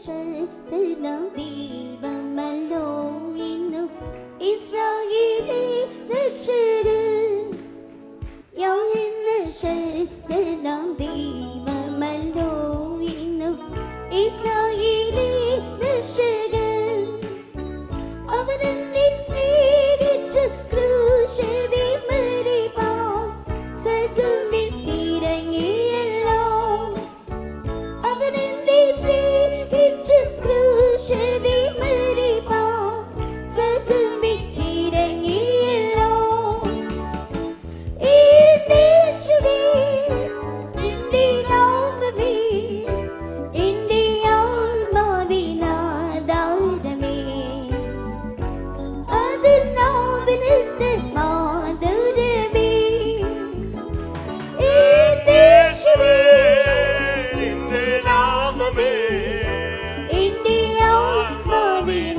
സർവശക്തനാം ദൈവമല്ലോ ഇന്നും ഇസ്രായേലിലെ രക്ഷകൻ. യാതൊരു ശക്തനാം ദൈവമല്ലോ ഇന്നും ഇസ്രായേലിലെ രക്ഷകൻ. അവനെന്നെ സ്നേഹിച്ചു ക്രൂശിൽ മരിപ്പാൻ സ്വർഗ്ഗം വിട്ടിറങ്ങിയല്ലോ. അവനെന്നെ സ്നേഹിച്ചു ക്രൂശിൽ മരിപ്പാൻ സ്വർഗ്ഗം വിട്ടിറങ്ങിയല്ലോ. യേശുവേ നിന്റെ നാമമേ എന്റെ ആത്മാവിനാധാരമേ. അത് നാവിനത്തെ മാധുരമേ. യേശുവേ നിന്റെ നാമമേ എന്റെ ആത്മാവിനാധാരമേ.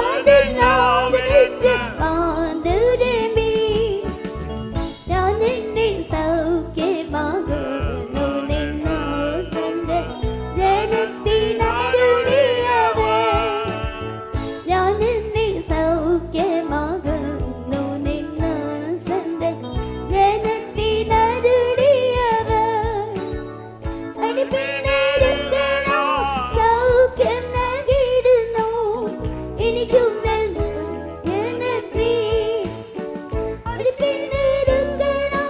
അത് നാവിനത്തെ മാധുരമേ. ഞാൻ നിന്നെ സൗഖ്യമാകുന്നു നിന്നു സ്വന്തം ജനത്തിനരുളിയവൻ. ഞാൻ നിന്നെ സൗഖ്യമാകുന്നു നിന്നു സ്വന്തം ജനത്തിനരുളിയവൻ. അടിപ്പിണരുത്തണോ സൗഖ്യം നൽകിയിടുന്നു എനിക്കും നൽകും ജനത്തെ. അടിപ്പിണരുത്തണോ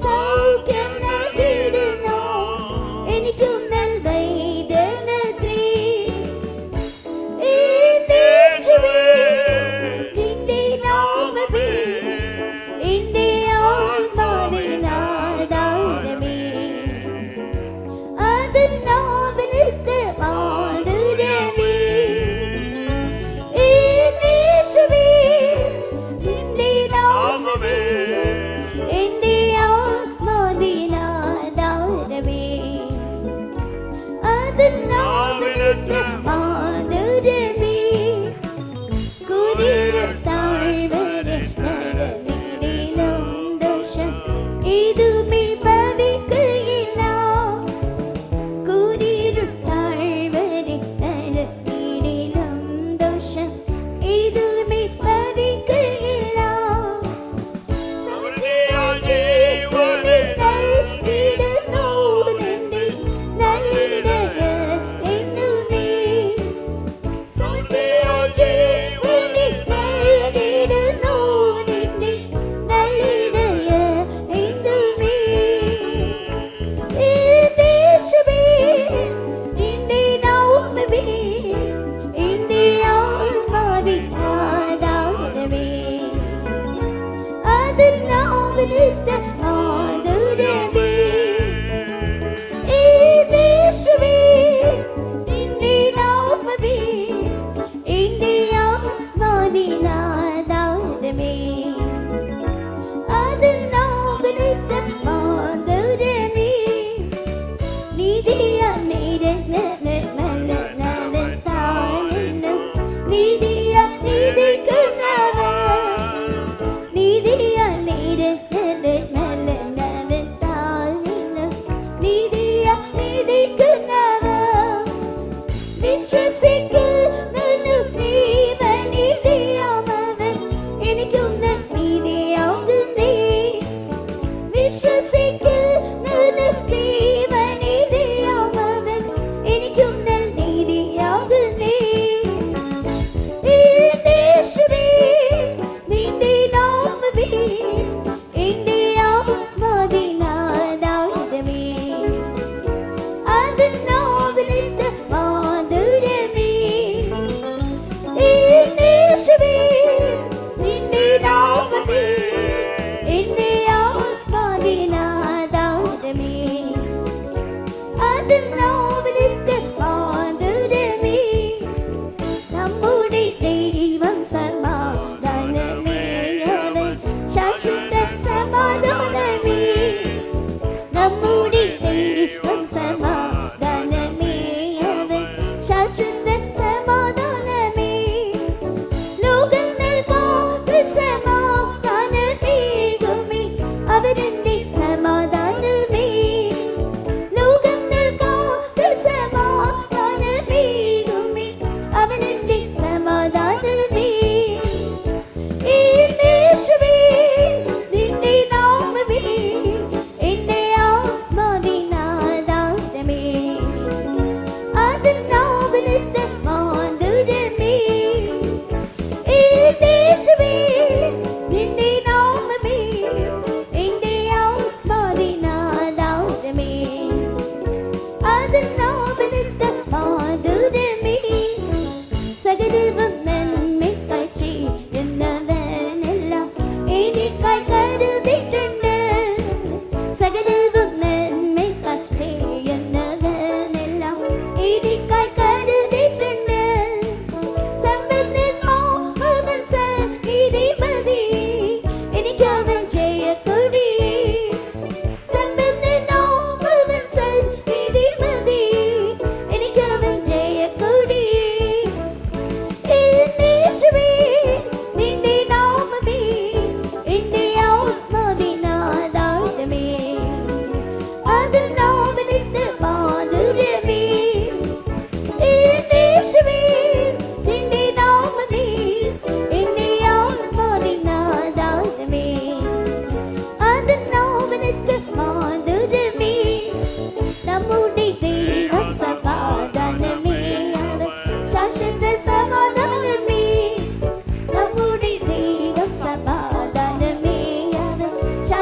സൗഖ്യം നൽകിയിടുന്നു എനിക്കും നൽകും ജനത്തെ. യേശുവേ നിന്റെ നാമമേ എന്റെ ആത്മാവിനാധാരമേ. അത് നാവിനത്തെ മാധുരമേ. യേശുവേ നിന്റെ നാമമേ എന്റെ ആത്മാവിനാധാരമേ. അത് നാവിനത്തെ മാധുരമേ. കുരിരുത്താഴ്വരെ നടന്നിടിലും ദോഷം ഇതുമേ ഭവിക്കുകയില്ല. കുരിരുത്താഴ്വരെ നടന്നിടിലും ദോഷം ഇതുമേ ഭവിക്കുകയില്ല. സമൃദ്ധിയാൽ ജീവനെ നൽകിയിടുന്നു നിന്റെ നല്ലിടയൻ എന്നുമേ. സമൃദ്ധിയാൽ ജീവനെ നൽകിയിടുന്നു നിന്റെ നല്ലിടയൻ എന്നുമേ. യേശുവേ നിന്റെ നാമമേ എന്റെ ആത്മാവിനാധാരമേ. അത് നാവിനത്തെ മാധുരമേ. യേശുവേ നിന്റെ നാമമേ എന്റെ ആത്മാവിനാധാരമേ. അത് നാവിനത്തെ മാധുരമേ. നീതിയ നിരഞ്ഞ നീതിയ നീതിക്കുന്നവൻ. നീതിയ നിരഞ്ഞ നീതിയ നീതിക്കുന്നവൻ. വിശ്വസിക്കുന്നു ദൈവനിധിയാമവൻ എനിക്കും നീതിയാകുന്നേ. വിശ്വസിക്കുന്നു ദൈവനിധിയാമവൻ എനിക്കും നീതിയാകുന്നേ. യേശുവേ നിന്റെ നാമമേ എന്റെ ആത്മാവിനാധാരമേ. അത് നാവിനത്തെ മാധുരമേ. യേശുവേ നിന്റെ നാമമേ എന്റെ ആത്മാവിനാധാരമേ. അത് നാവിനത്തെ മാധുരമേ. നമ്മുടെ ദൈവം സമാധാനമേ. അവൻ ശാശ്വത സമാധാനമേ. നമ്മുടെ ദൈവം സമാധാനമേ. അവൻ ശാശ്വത സമാധാനമേ. ലോകം നൽകാത്ത സമാധാനമേകുമേ അവനെന്റെ സമാധാനമേ. ലോകം നൽകാത്ത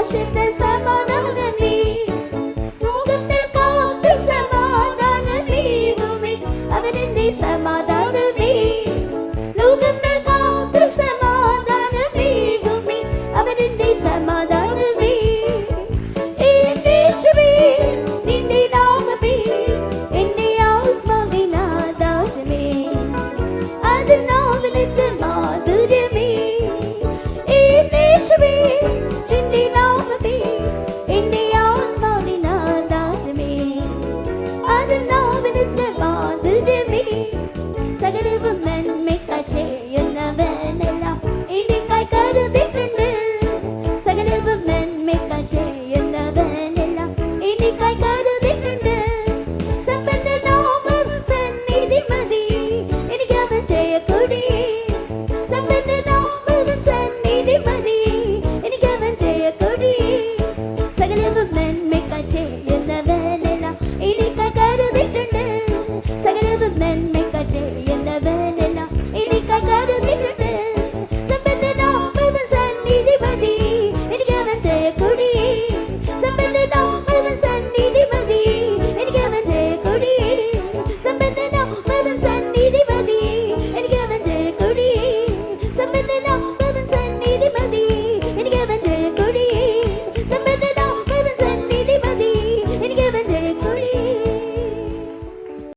പരിശുദ്ധ സമാധാനമേ